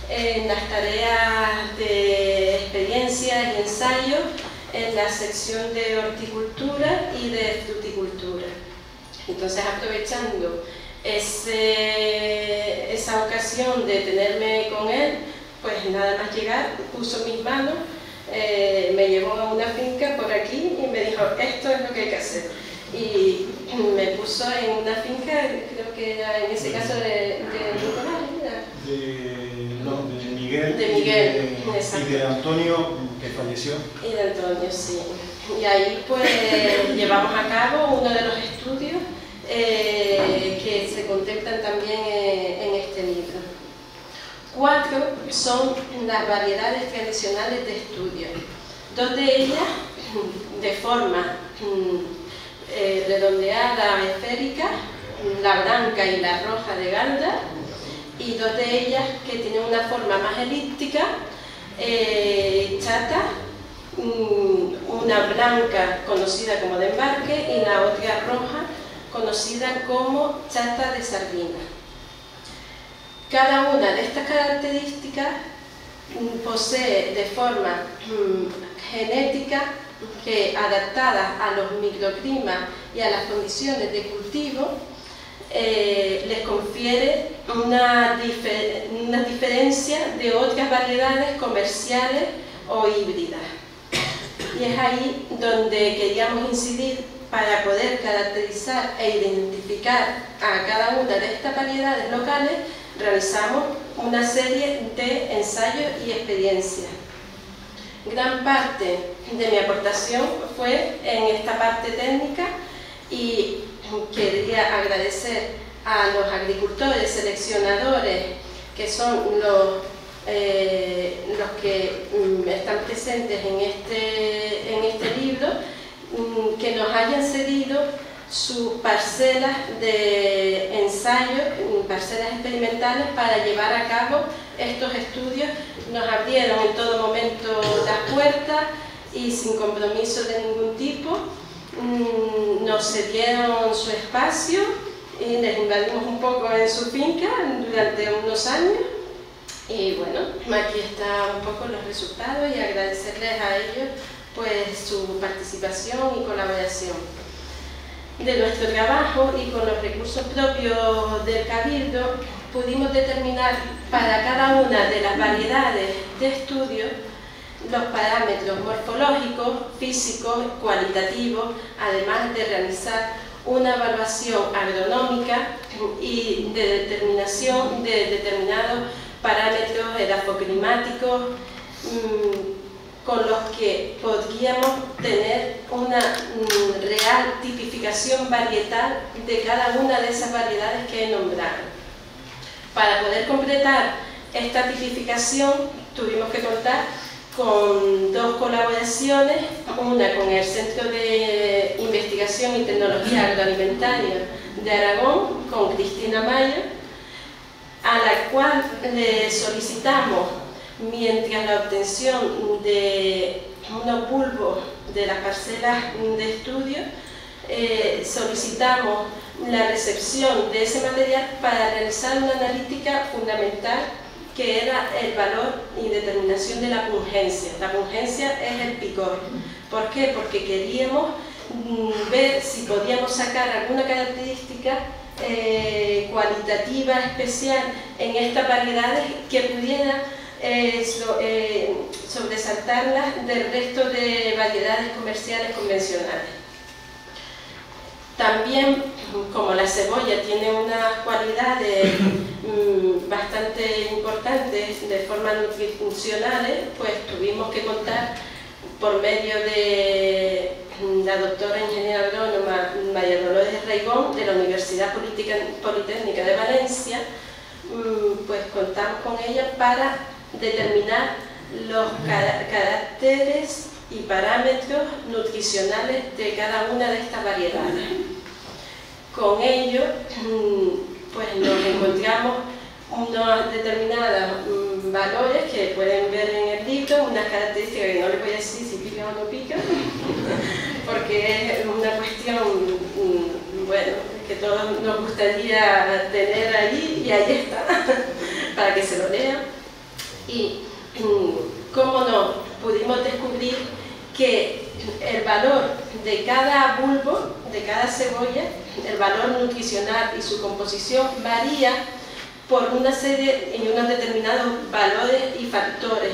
en las tareas de experiencias y ensayos en la sección de horticultura y de fruticultura. Entonces, aprovechando esa ocasión de tenerme con él, pues nada más llegar, puso mis manos, me llevó a una finca por aquí y me dijo: esto es lo que hay que hacer. Y me puso en una finca, creo que era en ese caso de Nicolás, de Miguel, exacto. Y de Antonio, que falleció. Y de Antonio, sí. Y ahí pues llevamos a cabo uno de los estudios que se contemplan también en este libro. 4 son las variedades tradicionales de estudio. 2 de ellas, de forma redondeada, esférica, la blanca y la roja de Galdar, y dos de ellas que tienen una forma más elíptica, chata, una blanca conocida como de embarque y la otra roja conocida como chata de sardina. Cada una de estas características posee de forma genética que, adaptadas a los microclimas y a las condiciones de cultivo, les confiere una diferencia de otras variedades comerciales o híbridas. Y es ahí donde queríamos incidir para poder caracterizar e identificar a cada una de estas variedades locales. Realizamos una serie de ensayos y experiencias. Gran parte de mi aportación fue en esta parte técnica y quería agradecer a los agricultores seleccionadores, que son los que están presentes en este libro, que nos hayan cedido sus parcelas de ensayo, parcelas experimentales para llevar a cabo estos estudios. Nos abrieron en todo momento las puertas y sin compromiso de ningún tipo nos cedieron su espacio y les invadimos un poco en su finca durante unos años. Y bueno, aquí están un poco los resultados y agradecerles a ellos pues su participación y colaboración. De nuestro trabajo y con los recursos propios del Cabildo pudimos determinar para cada una de las variedades de estudio los parámetros morfológicos, físicos, cualitativos, además de realizar una evaluación agronómica y de determinación de determinados parámetros edafoclimáticos con los que podríamos tener una real tipificación varietal de cada una de esas variedades que he nombrado. Para poder completar esta tipificación tuvimos que contar con dos colaboraciones, una con el Centro de Investigación y Tecnología Agroalimentaria de Aragón, con Cristina Mayo, a la cual le solicitamos, mientras la obtención de unos bulbos de las parcelas de estudio, solicitamos la recepción de ese material para realizar una analítica fundamental que era el valor y determinación de la pungencia. La pungencia es el picor. ¿Por qué? Porque queríamos ver si podíamos sacar alguna característica cualitativa especial en estas variedades que pudiera sobresaltarlas del resto de variedades comerciales convencionales. También, como la cebolla tiene unas cualidades bastante importantes de forma nutricionales, pues tuvimos que contar por medio de la doctora ingeniera agrónoma María Dolores Reigón de la Universidad Politécnica de Valencia, pues contamos con ella para determinar los caracteres y parámetros nutricionales de cada una de estas variedades. Con ello, pues nos encontramos unos determinados valores que pueden ver en el libro, unas características que no les voy a decir si pica o no pica, porque es una cuestión, bueno, que todos nos gustaría tener allí, y ahí está, para que se lo lean. Y, cómo no, pudimos descubrir que el valor de cada bulbo, de cada cebolla, el valor nutricional y su composición varía por una serie y unos determinados valores y factores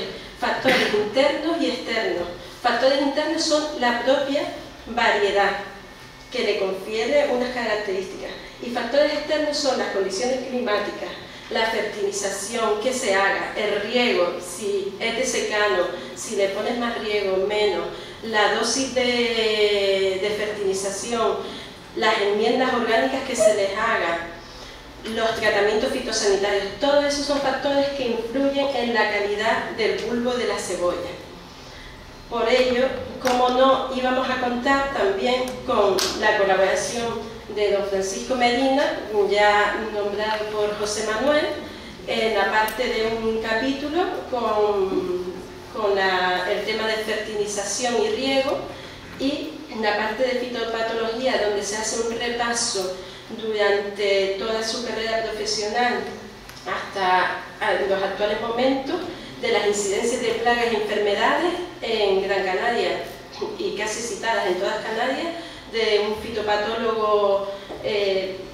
internos y externos. Factores internos son la propia variedad, que le confiere unas características, y factores externos son las condiciones climáticas, la fertilización que se haga, el riego, si es de secano, si le pones más riego, menos, la dosis de fertilización, las enmiendas orgánicas que se les haga, los tratamientos fitosanitarios, todos esos son factores que influyen en la calidad del bulbo de la cebolla. Por ello, como no, íbamos a contar también con la colaboración de don Francisco Medina, ya nombrado por José Manuel, en la parte de un capítulo con el tema de fertilización y riego, y en la parte de fitopatología, donde se hace un repaso durante toda su carrera profesional hasta los actuales momentos de las incidencias de plagas y enfermedades en Gran Canaria y casi citadas en todas Canarias, de un fitopatólogo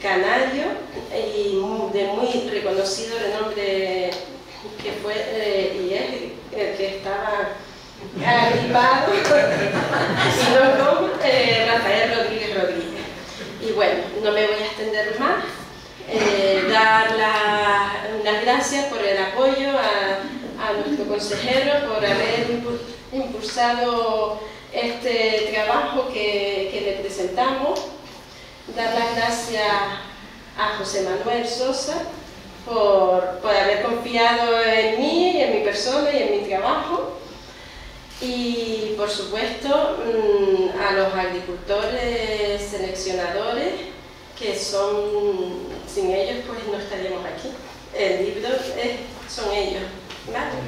canario y de muy reconocido renombre, que fue y es el que estaba agripado, sino con Rafael Rodríguez Rodríguez. Y bueno, no me voy a extender más. Dar las gracias por el apoyo a nuestro consejero, por haber impulsado este trabajo que le presentamos. Dar las gracias a José Manuel Sosa por haber confiado en mí, en mi persona y en mi trabajo. Y por supuesto a los agricultores seleccionadores, que sin ellos pues no estaríamos aquí. El libro son ellos, ¿vale?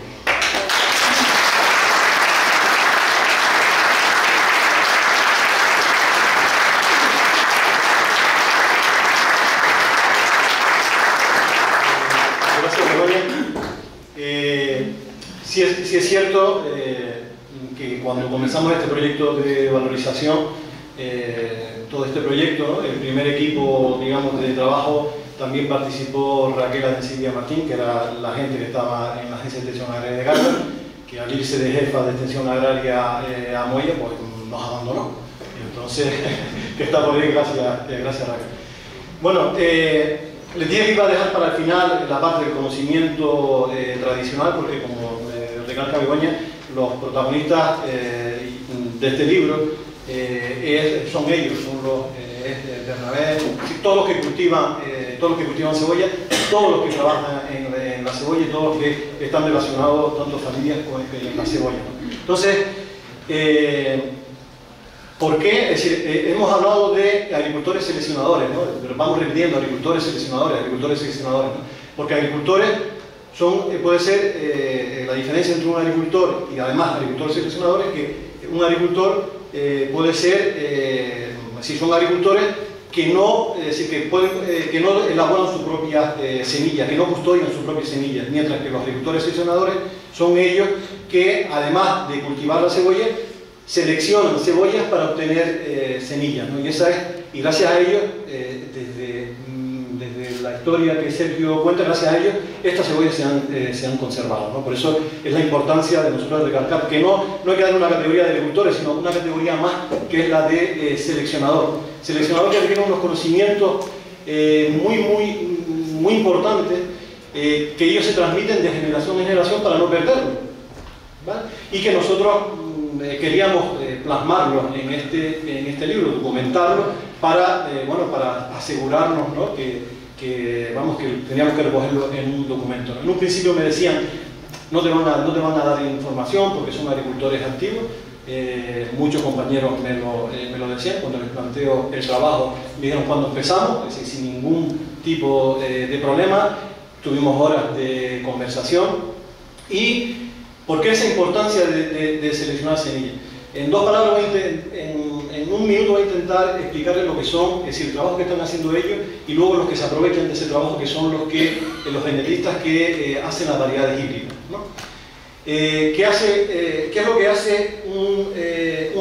Gracias, Begoña. Sí es cierto que cuando comenzamos este proyecto de valorización, todo este proyecto, ¿no? El primer equipo, digamos, de trabajo, también participó Raquel Adencibia Martín, que era la gente que estaba en la Agencia de Extensión Agraria de Gálvez, que al irse de jefa de Extensión Agraria a Moya, pues nos abandonó. Entonces, que está por ahí, gracias Raquel. Bueno, les dije que iba a dejar para el final la parte del conocimiento tradicional, porque como recalca Begoña, los protagonistas de este libro son ellos, son los Bernabé, todos los que cultivan cebolla, todos los que trabajan en la cebolla y todos los que están relacionados, tanto familias con la cebolla, ¿no? Entonces, ¿por qué? Es decir, hemos hablado de agricultores seleccionadores, ¿no? Pero vamos repitiendo, agricultores seleccionadores, ¿no? Porque agricultores puede ser la diferencia entre un agricultor y además agricultores seleccionadores, que un agricultor puede ser, si son agricultores que no, que no elaboran sus propias semillas, que no custodian sus propias semillas, mientras que los agricultores seleccionadores son ellos que, además de cultivar la cebolla, seleccionan cebollas para obtener semillas, ¿no? Y gracias a ellos, desde la historia que Sergio cuenta, gracias a ellos, estas cebollas se han conservado, ¿no? Por eso es la importancia de nosotros recalcar que no hay que dar una categoría de agricultores, sino una categoría más, que es la de seleccionador. Seleccionador que tiene unos conocimientos muy importantes, que ellos se transmiten de generación en generación para no perderlo, ¿vale? Y que nosotros queríamos plasmarlo en este libro, documentarlo, para asegurarnos, ¿no? que teníamos que recogerlo en un documento. En un principio me decían, no te van a dar información porque son agricultores activos. Muchos compañeros me lo decían cuando les planteo el trabajo, me dijeron cuando empezamos, es decir, sin ningún tipo de problema, tuvimos horas de conversación. ¿Y por qué esa importancia de seleccionar semillas? En dos palabras, en un minuto voy a intentar explicarles lo que son, es decir, el trabajo que están haciendo ellos y luego los que se aprovechan de ese trabajo, que son los genetistas que hacen las variedades híbridas, ¿no? ¿Qué es lo que hace un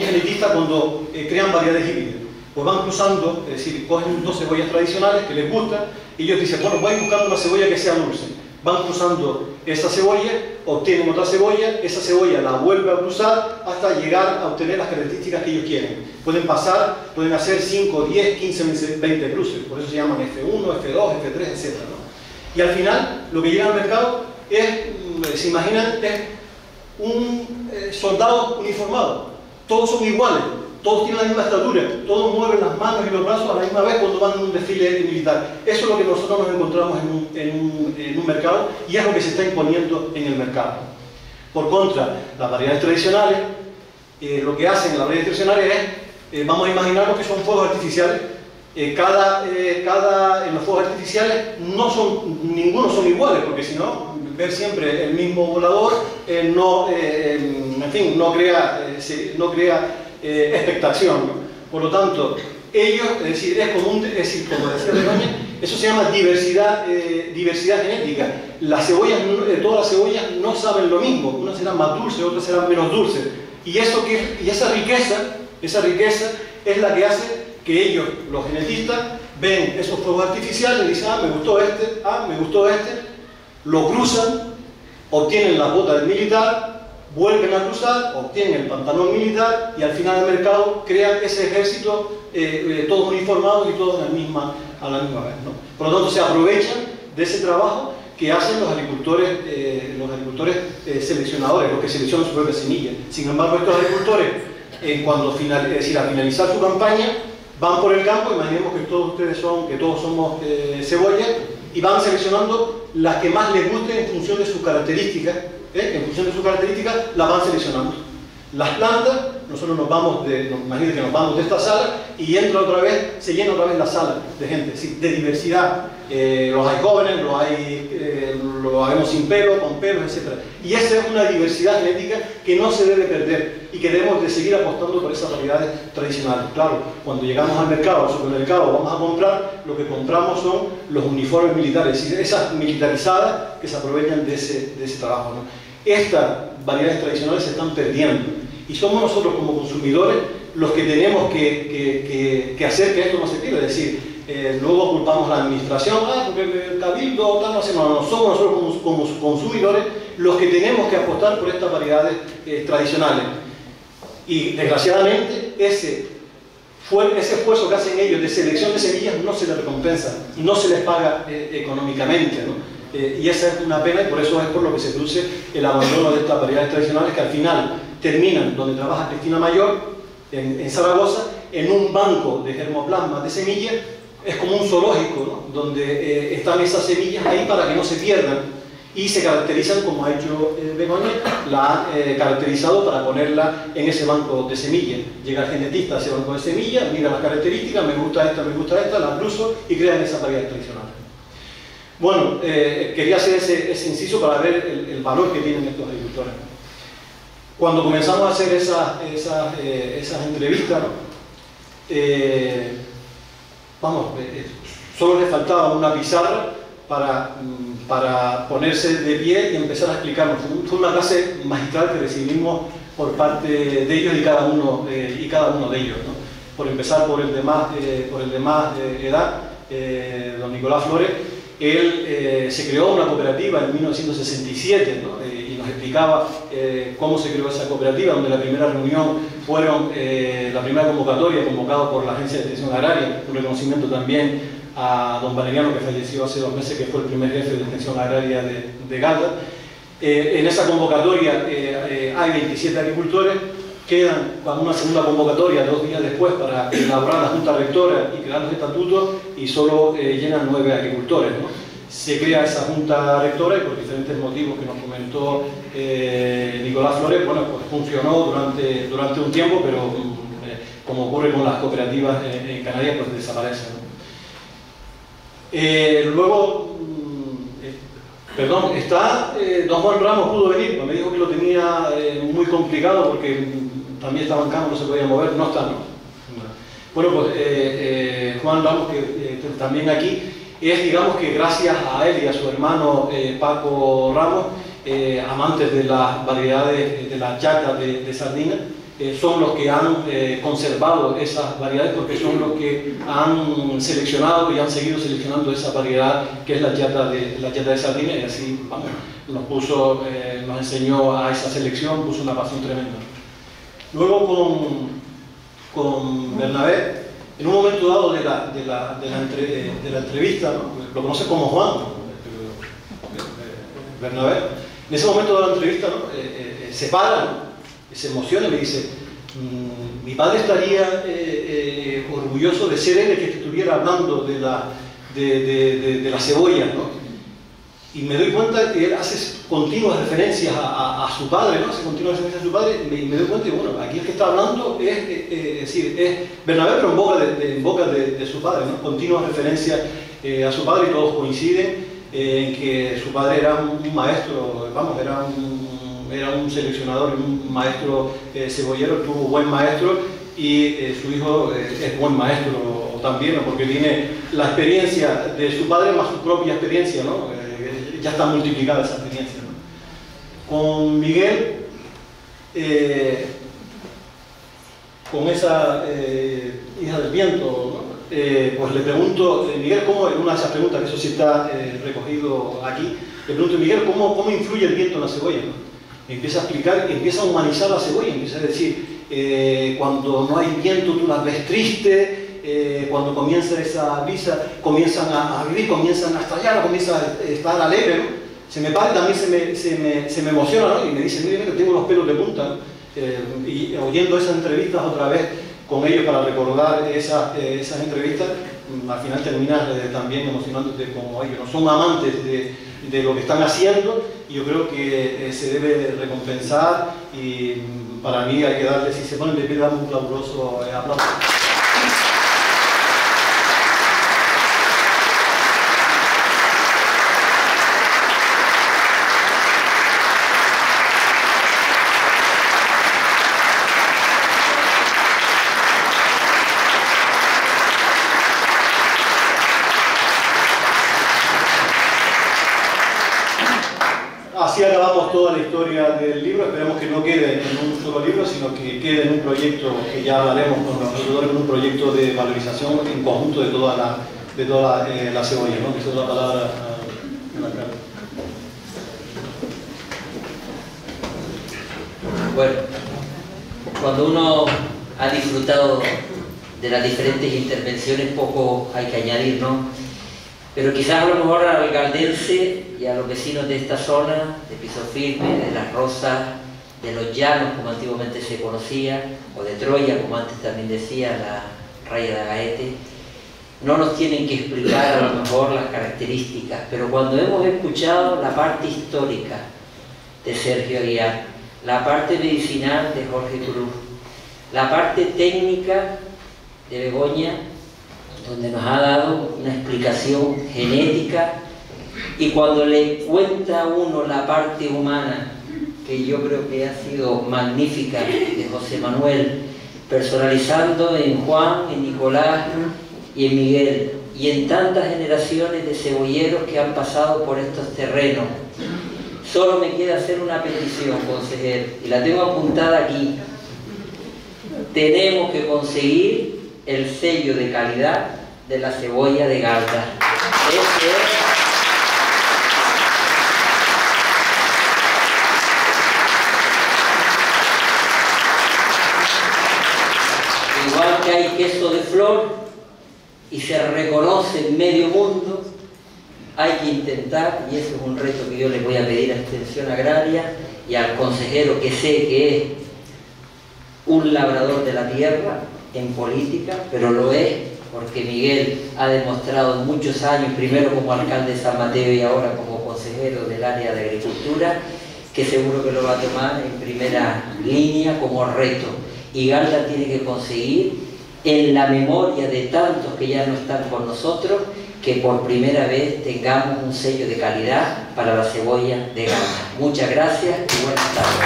genetista cuando crean variedades híbridas? Pues van cruzando, es decir, cogen dos cebollas tradicionales que les gustan y ellos dicen, bueno, voy buscando una cebolla que sea dulce. Van cruzando esa cebolla, obtienen otra cebolla, esa cebolla la vuelve a cruzar hasta llegar a obtener las características que ellos quieren. Pueden hacer 5, 10, 15, 20 cruces, por eso se llaman F1, F2, F3, etc., ¿no? Y al final, lo que llega al mercado es, se imaginan, es un soldado uniformado. Todos son iguales, todos tienen la misma estatura, todos mueven las manos y los brazos a la misma vez cuando van a un desfile militar. Eso es lo que nosotros nos encontramos en un mercado y es lo que se está imponiendo en el mercado. Por contra, las variedades tradicionales lo que hacen en la variedad discrecionaria es, vamos a imaginarnos que son fuegos artificiales. En los fuegos artificiales ninguno son iguales, porque si no, ver siempre el mismo volador no crea expectación, ¿no? Por lo tanto, ellos, es decir, como decía Begoña, eso se llama diversidad genética. Las cebollas, todas las cebollas no saben lo mismo, unas serán más dulces, otras serán menos dulces. Y esa riqueza es la que hace que ellos, los genetistas, ven esos fuegos artificiales y dicen, me gustó este, lo cruzan, obtienen la bota del militar, vuelven a cruzar, obtienen el pantalón militar y al final del mercado crean ese ejército todos uniformados y todos a la misma vez, ¿no? Por lo tanto, se aprovechan de ese trabajo que hacen los agricultores seleccionadores, los que seleccionan su propia semilla. Sin embargo, estos agricultores, al finalizar su campaña, van por el campo, imaginemos que todos somos cebollas, y van seleccionando las que más les gusten en función de sus características. En función de sus características, las van seleccionando. Las plantas, nosotros imagínense que nos vamos de esta sala y se llena otra vez la sala de gente, ¿sí? De diversidad. Los hay jóvenes, los vemos sin pelo, con pelos, etc. Y esa es una diversidad genética que no se debe perder y que debemos de seguir apostando por esas variedades tradicionales. Claro, cuando llegamos al mercado, al supermercado, vamos a comprar, lo que compramos son los uniformes militares, es decir, esas militarizadas que se aprovechan de ese trabajo, ¿no? Estas variedades tradicionales se están perdiendo y somos nosotros como consumidores los que tenemos que hacer que esto no se pierda. Es decir, luego culpamos a la administración, porque el cabildo tal, no somos nosotros como consumidores los que tenemos que apostar por estas variedades tradicionales. Y desgraciadamente ese esfuerzo que hacen ellos de selección de semillas no se les recompensa, no se les paga económicamente, ¿no? Y esa es una pena, y por eso es por lo que se produce el abandono de estas variedades tradicionales, que al final terminan donde trabaja Cristina Mayor, en Zaragoza, en un banco de germoplasma de semillas. Es como un zoológico, ¿no? Donde están esas semillas ahí para que no se pierdan y se caracterizan, como ha hecho Begoña, la ha caracterizado para ponerla en ese banco de semillas. Llega el genetista a ese banco de semillas, mira las características, me gusta esta, la cruzo y crean esas variedades tradicionales. Bueno, quería hacer ese inciso para ver el valor que tienen estos agricultores. Cuando comenzamos a hacer esas entrevistas, ¿no? Solo le faltaba una pizarra para ponerse de pie y empezar a explicarnos. Fue una clase magistral que recibimos por parte de ellos y cada uno de ellos, ¿no? Por empezar por el de más edad, don Nicolás Flores. Él se creó una cooperativa en 1967, ¿no? Y nos explicaba cómo se creó esa cooperativa, donde la primera reunión la primera convocatoria convocada por la Agencia de Extensión Agraria, un reconocimiento también a don Valeriano, que falleció hace 2 meses, que fue el primer jefe de Extensión Agraria de Galda. En esa convocatoria hay 27 agricultores, quedan para una segunda convocatoria 2 días después para elaborar la Junta Rectora y crear los estatutos, y solo llenan 9 agricultores, ¿no? Se crea esa Junta Rectora y por diferentes motivos que nos comentó Nicolás Flores, bueno, pues funcionó durante un tiempo, pero como ocurre con las cooperativas en Canarias, pues desaparece, ¿no? Luego, don Juan Ramos pudo venir, pero me dijo que lo tenía muy complicado porque también estaba en cama, no se podía mover, no está, ¿no? Bueno, pues Juan Ramos, que también aquí, digamos que gracias a él y a su hermano Paco Ramos, amantes de las variedades, de las yatas de sardina, son los que han conservado esas variedades, porque son los que han seleccionado y han seguido seleccionando esa variedad que es la yata de sardina, y así nos enseñó a esa selección, puso una pasión tremenda. Luego con Bernabé, en un momento dado de la entrevista, ¿no? Lo conoce como Juan, Bernabé, en ese momento de la entrevista, ¿no? Se para, ¿no? Se emociona y me dice, mi padre estaría orgulloso de ser él el que estuviera hablando de la cebolla, ¿no? y me doy cuenta que él hace continuas referencias a su padre, ¿no? Hace continuas referencias a su padre, y me doy cuenta que, bueno, aquí el que está hablando es Bernabé, pero en boca de su padre, ¿no? Continuas referencias a su padre, y todos coinciden en que su padre era un maestro, vamos, era un seleccionador, un maestro cebollero, tuvo buen maestro, y su hijo es buen maestro también, ¿no? Porque tiene la experiencia de su padre más su propia experiencia, ¿no? Ya está multiplicada esa experiencia, ¿no? Con Miguel, con esa hija del viento, ¿no? Pues le pregunto, Miguel, ¿cómo, una de esas preguntas, que eso sí está recogido aquí, le pregunto, Miguel, ¿cómo influye el viento en la cebolla, ¿no? Empieza a explicar, empieza a humanizar la cebolla, empieza a decir, cuando no hay viento tú las ves tristes, cuando comienza esa brisa, comienzan a vivir, comienzan a estallar, comienzan a estar alegres, ¿no? Se me para y también se me emociona, ¿no? Y me dice, mire, tengo los pelos de punta, ¿no? Y oyendo esas entrevistas otra vez con ellos para recordar esas entrevistas, al final terminas también emocionándote como ellos, ¿no? Son amantes de lo que están haciendo, y yo creo que se debe recompensar, y para mí hay que darle, si se ponen de pie, damos un caluroso aplauso. Así acabamos toda la historia del libro. Esperemos que no quede en un solo libro, sino que quede en un proyecto que ya hablaremos con los autores, en un proyecto de valorización en conjunto de toda la cebolla, ¿no? Que es otra palabra en la cara. Bueno, cuando uno ha disfrutado de las diferentes intervenciones, poco hay que añadir, ¿no? Pero quizás a lo mejor al galdense y a los vecinos de esta zona, de Piso Firme, de Las Rosas, de Los Llanos, como antiguamente se conocía, o de Troya, como antes también decía la Raya de Agaete, no nos tienen que explicar a lo mejor las características, pero cuando hemos escuchado la parte histórica de Sergio Aguiar, la parte medicinal de Jorge Cruz, la parte técnica de Begoña, donde nos ha dado una explicación genética, y cuando le cuenta a uno la parte humana, que yo creo que ha sido magnífica, de José Manuel, personalizando en Juan, en Nicolás y en Miguel, y en tantas generaciones de cebolleros que han pasado por estos terrenos. Solo me queda hacer una petición, consejero, y la tengo apuntada aquí. Tenemos que conseguir el sello de calidad de la cebolla de Galdar. Igual que hay queso de flor y se reconoce en medio mundo, hay que intentar, y eso es un reto que yo les voy a pedir a Extensión Agraria y al consejero, que sé que es un labrador de la tierra en política, pero lo es porque Miguel ha demostrado muchos años, primero como alcalde de San Mateo y ahora como consejero del área de agricultura, que seguro que lo va a tomar en primera línea como reto. Y Galdar tiene que conseguir, en la memoria de tantos que ya no están con nosotros, que por primera vez tengamos un sello de calidad para la cebolla de Galdar. Muchas gracias y buenas tardes.